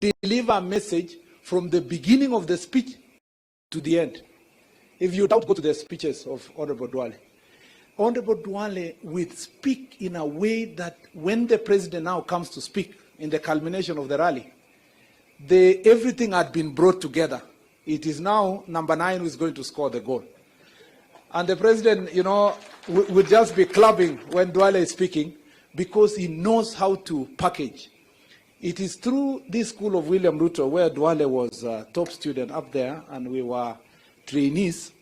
deliver a message from the beginning of the speech to the end. If you doubt, go to the speeches of Honorable Duale. Honorable Duale will speak in a way that when the president now comes to speak in the culmination of the rally, everything had been brought together. It is now number 9 who is going to score the goal. And the president, would just be clapping when Duale is speaking because he knows how to package. It is through this school of William Ruto where Duale was a top student up there and we were trainees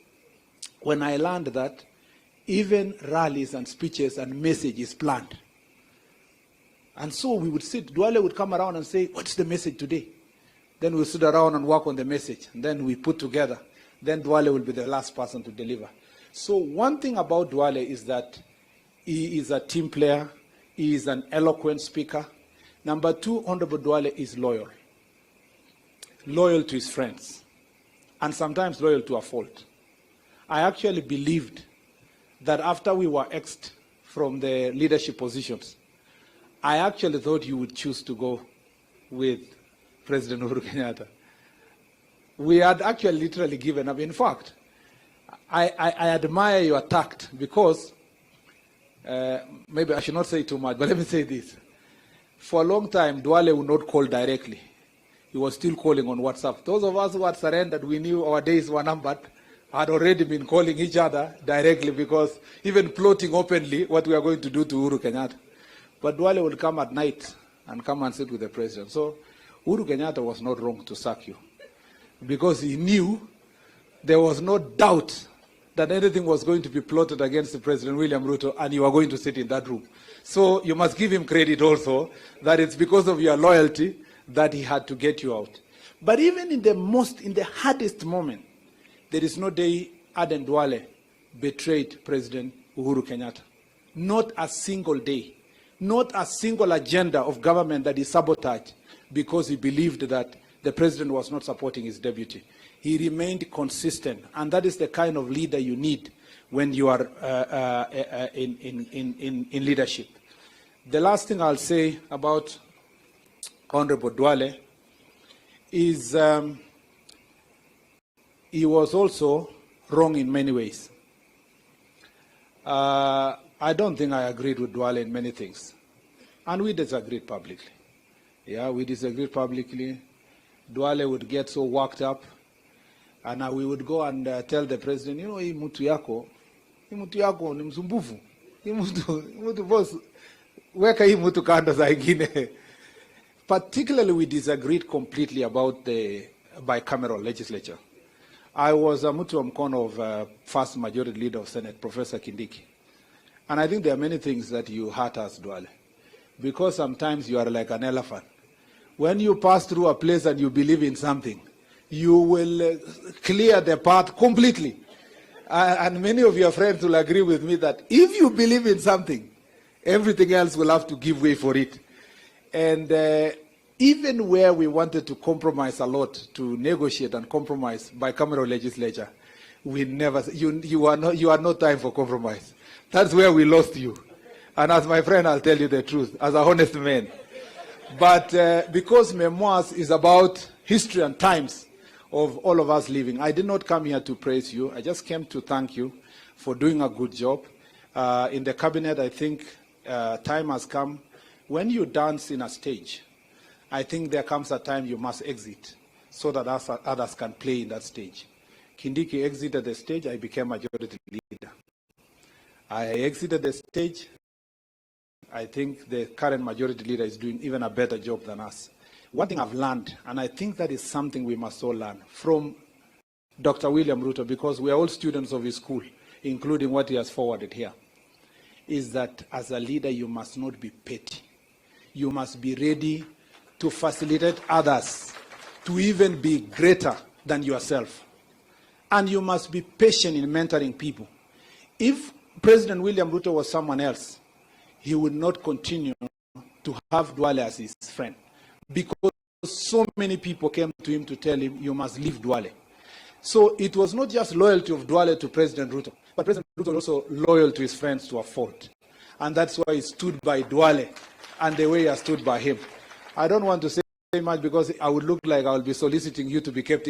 when I learned that even rallies and speeches and messages planned. And so we would sit, Duale would come around and say, what's the message today? Then we'll sit around and work on the message. And then we put together. Then Duale will be the last person to deliver. So one thing about Duale is that he is a team player. He is an eloquent speaker. Number 2, Honorable Duale is loyal. Loyal to his friends. And sometimes loyal to a fault. I actually believed that after we were axed from the leadership positions, I actually thought you would choose to go with President Uhuru Kenyatta. We had actually literally given up. In fact, I admire your tact because, maybe I should not say too much, but let me say this. For a long time, Duale would not call directly. He was still calling on WhatsApp. Those of us who had surrendered, we knew our days were numbered, had already been calling each other directly because even plotting openly what we are going to do to Uhuru Kenyatta. But Duale would come at night and come and sit with the president. So Uhuru Kenyatta was not wrong to sack you because he knew there was no doubt that anything was going to be plotted against the President William Ruto and you are going to sit in that room. So you must give him credit also that it's because of your loyalty that he had to get you out. But even in the hardest moment, there is no day Aden Duale betrayed President Uhuru Kenyatta. Not a single day. Not a single agenda of government that he sabotaged because he believed that the president was not supporting his deputy. He remained consistent, and that is the kind of leader you need when you are in leadership. The last thing I'll say about Honorable Duale is he was also wrong in many ways. I don't think I agreed with Duale in many things. And we disagreed publicly. Yeah, we disagreed publicly. Duale would get so worked up. And we would go and tell the president, hii mtu yako ni msumbufu. Hii mtu boss, weka hii mtu kando saa ingine. Particularly, we disagreed completely about the bicameral legislature. I was a mtu wa mkono of first majority leader of Senate, Professor Kindiki. And I think there are many things that you hurt us, Duale, because sometimes you are like an elephant. When you pass through a place and you believe in something, you will clear the path completely. And many of your friends will agree with me that if you believe in something, everything else will have to give way for it. And even where we wanted to compromise a lot, to negotiate and compromise bicameral legislature, we never, you are no time for compromise. That's where we lost you. And as my friend, I'll tell you the truth, as a honest man. But because Memoirs is about history and times of all of us living, I did not come here to praise you. I just came to thank you for doing a good job. In the cabinet, I think time has come. When you dance in a stage, I think there comes a time you must exit so that others can play in that stage. Kindiki exited the stage, I became majority leader. I exited the stage. I think the current majority leader is doing even a better job than us. One thing I've learned, and I think that is something we must all learn from Dr. William Ruto, because we are all students of his school, including what he has forwarded here, is that as a leader, you must not be petty. You must be ready to facilitate others to even be greater than yourself. And you must be patient in mentoring people. If President William Ruto was someone else, he would not continue to have Duale as his friend, because so many people came to him to tell him, you must leave Duale. So it was not just loyalty of Duale to President Ruto, but President Ruto was also loyal to his friends to a fault. And that's why he stood by Duale and the way he has stood by him. I don't want to say much because I would look like I will be soliciting you to be kept in